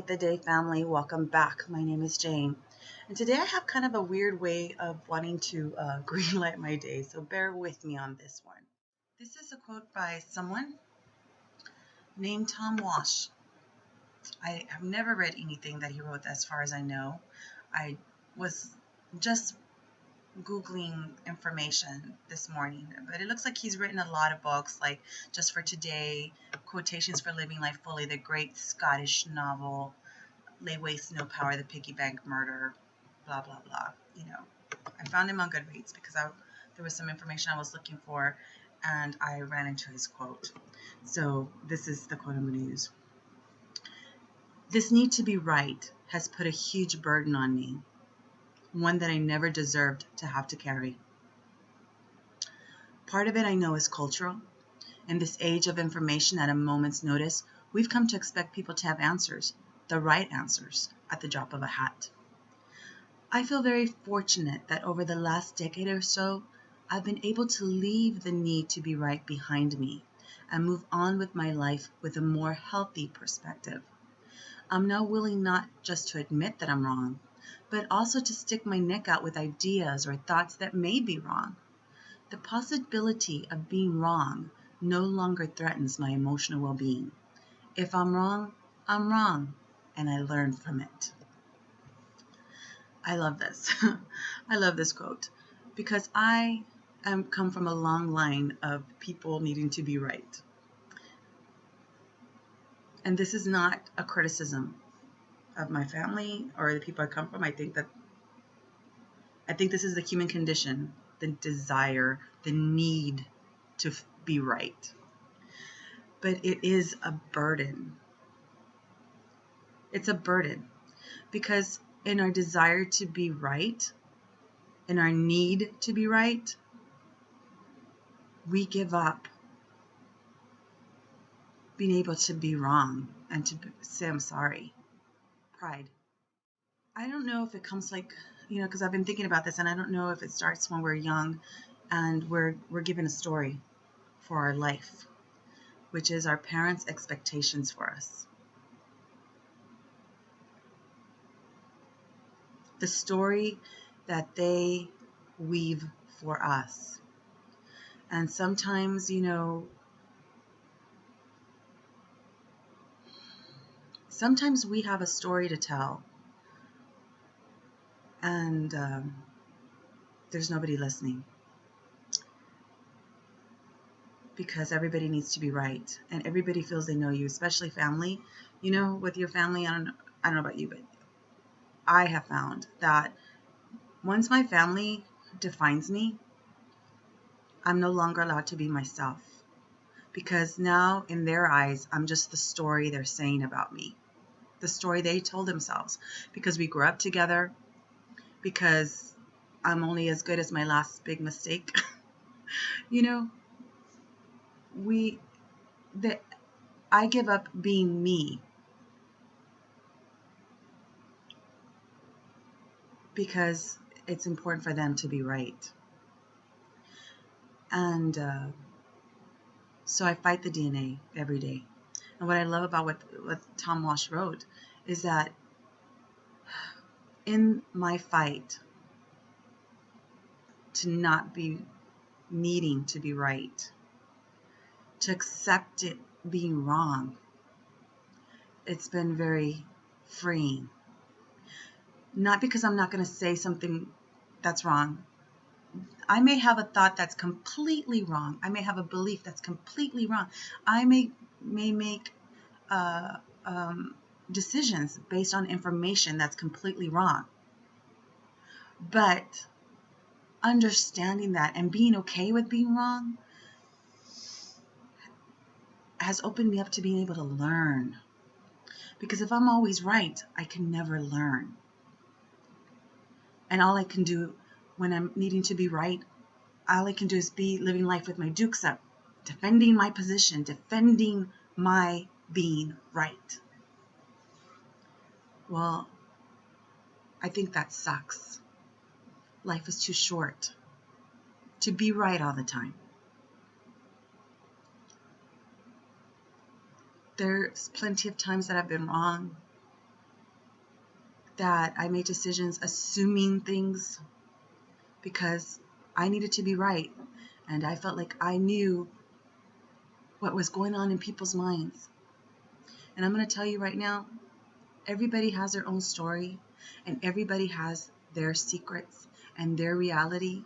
Greenlight the Day family, welcome back. My name is Jane, and today I have kind of a weird way of wanting to greenlight my day, so bear with me on this one. This is a quote by someone named Tom Walsh. I have never read anything that he wrote as far as I know. I was just Googling information this morning, but it looks like he's written a lot of books, like Just for Today, Quotations for Living Life Fully, the great Scottish novel, Lay Waste No Power, the Piggy Bank Murder, blah, blah, blah. I found him on Goodreads because there was some information I was looking for, and I ran into his quote. So this is the quote I'm going to use. This need to be right has put a huge burden on me, one that I never deserved to have to carry. Part of it I know is cultural. In this age of information at a moment's notice, we've come to expect people to have answers, the right answers, at the drop of a hat. I feel very fortunate that over the last decade or so, I've been able to leave the need to be right behind me and move on with my life with a more healthy perspective. I'm now willing not just to admit that I'm wrong, but also to stick my neck out with ideas or thoughts that may be wrong. The possibility of being wrong no longer threatens my emotional well-being. If I'm wrong, and I learn from it. I love this. I love this quote because I come from a long line of people needing to be right. And this is not a criticism of my family or the people I come from. I think this is the human condition, the desire, the need to be right. But it is a burden. It's a burden because in our desire to be right, in our need to be right, we give up being able to be wrong and to say I'm sorry. Pride. I don't know if it comes because I've been thinking about this, and I don't know if it starts when we're young and we're given a story for our life, which is our parents' expectations for us. The story that they weave for us. And sometimes, sometimes we have a story to tell, and there's nobody listening because everybody needs to be right, and everybody feels they know you, especially family. With your family, I don't know about you, but I have found that once my family defines me, I'm no longer allowed to be myself because now in their eyes, I'm just the story they're saying about me, the story they told themselves because we grew up together, because I'm only as good as my last big mistake. I give up being me because it's important for them to be right. And so I fight the DNA every day. And what I love about what Tom Walsh wrote is that in my fight to not be needing to be right, to accept it being wrong, it's been very freeing. Not because I'm not going to say something that's wrong. I may have a thought that's completely wrong. I may have a belief that's completely wrong. I may make decisions based on information that's completely wrong. But understanding that and being okay with being wrong has opened me up to being able to learn. Because if I'm always right, I can never learn. And all I can do when I'm needing to be right, all I can do is be living life with my dukes up, defending my position, defending my being right. Well, I think that sucks. Life is too short to be right all the time. There's plenty of times that I've been wrong, that I made decisions assuming things because I needed to be right. And I felt like I knew what was going on in people's minds. And I'm going to tell you right now, everybody has their own story and everybody has their secrets and their reality.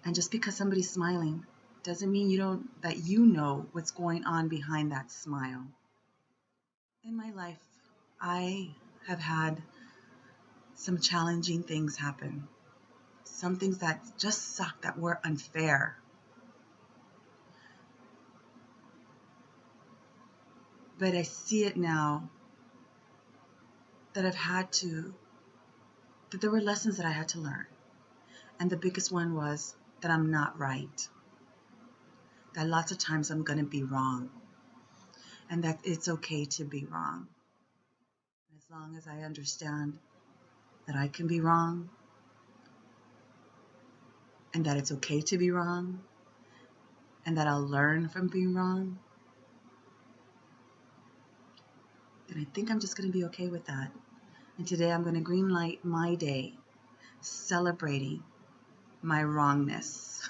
And just because somebody's smiling doesn't mean you know what's going on behind that smile. In my life, I have had some challenging things happen. Some things that just suck, that were unfair. But I see it now that that there were lessons that I had to learn. And the biggest one was that I'm not right. That lots of times I'm going to be wrong. And that it's okay to be wrong. As long as I understand that I can be wrong and that it's okay to be wrong and that I'll learn from being wrong, then I think I'm just going to be okay with that. And today I'm going to greenlight my day, celebrating my wrongness.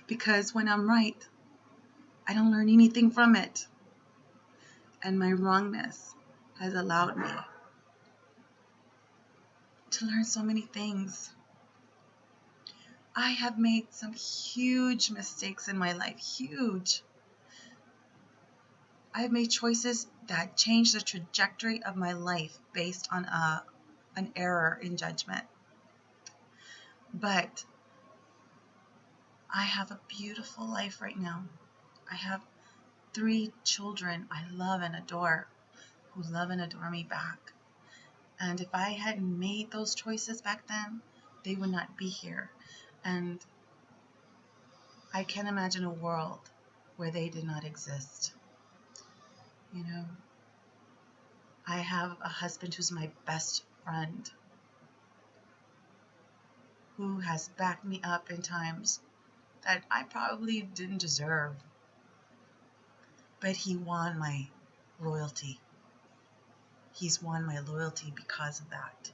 Because when I'm right, I don't learn anything from it. And my wrongness has allowed me to learn so many things. I have made some huge mistakes in my life, huge. I have made choices that changed the trajectory of my life based on an error in judgment. But I have a beautiful life right now. I have 3 children I love and adore, who love and adore me back. And if I hadn't made those choices back then, they would not be here. And I can't imagine a world where they did not exist. You know, I have a husband who's my best friend, who has backed me up in times that I probably didn't deserve. But he won my loyalty. He's won my loyalty because of that.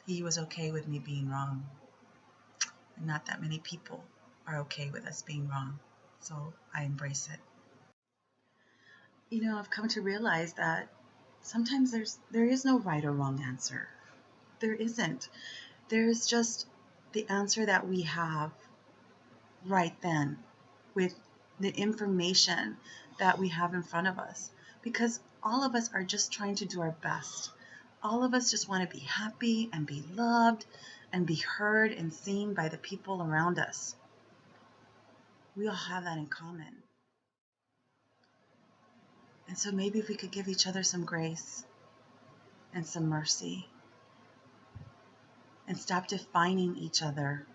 He was okay with me being wrong. And not that many people are okay with us being wrong. So I embrace it. You know, I've come to realize that sometimes there is no right or wrong answer. There isn't. There's just the answer that we have right then with the information that we have in front of us. Because all of us are just trying to do our best. All of us just want to be happy and be loved and be heard and seen by the people around us. We all have that in common. And so maybe if we could give each other some grace and some mercy and stop defining each other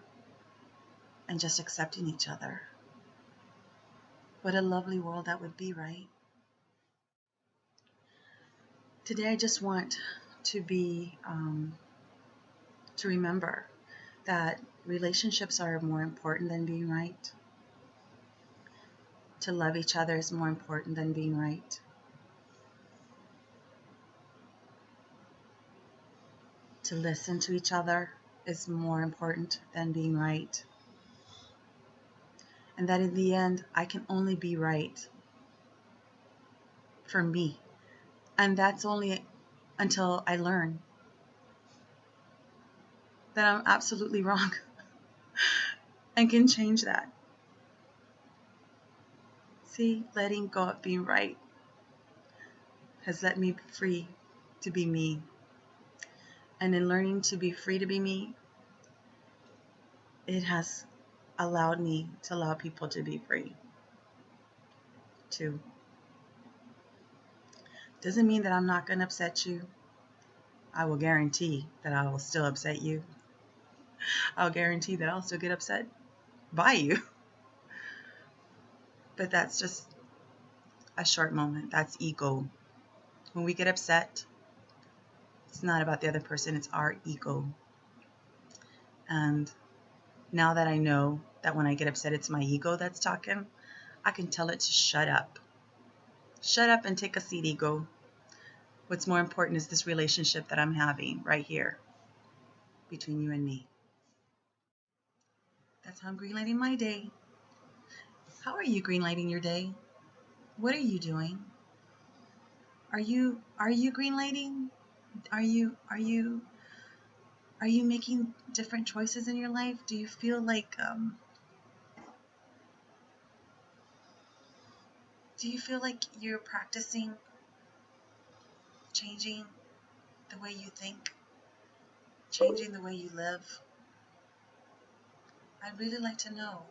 and just accepting each other. What a lovely world that would be, right? Today I just want to to remember that relationships are more important than being right. To love each other is more important than being right. To listen to each other is more important than being right. And that in the end, I can only be right for me. And that's only until I learn that I'm absolutely wrong and can change that. See, letting go of being right has let me be free to be me. And in learning to be free to be me, it has allowed me to allow people to be free too. Doesn't mean that I'm not going to upset you. I will guarantee that I will still upset you. I'll guarantee that I'll still get upset by you. But that's just a short moment. That's ego. When we get upset, it's not about the other person, it's our ego. And now that I know that when I get upset, it's my ego that's talking, I can tell it to shut up. Shut up and take a seat, ego. What's more important is this relationship that I'm having right here between you and me. That's how I'm greenlighting my day. How are you greenlighting your day? What are you doing? Are you greenlighting? Are you making different choices in your life? Do you feel like you're practicing changing the way you think, changing the way you live? I'd really like to know,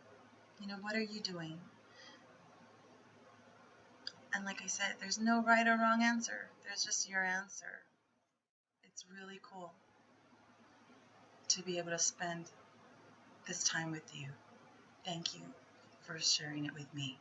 what are you doing? And like I said, there's no right or wrong answer. There's just your answer. It's really cool to be able to spend this time with you. Thank you for sharing it with me.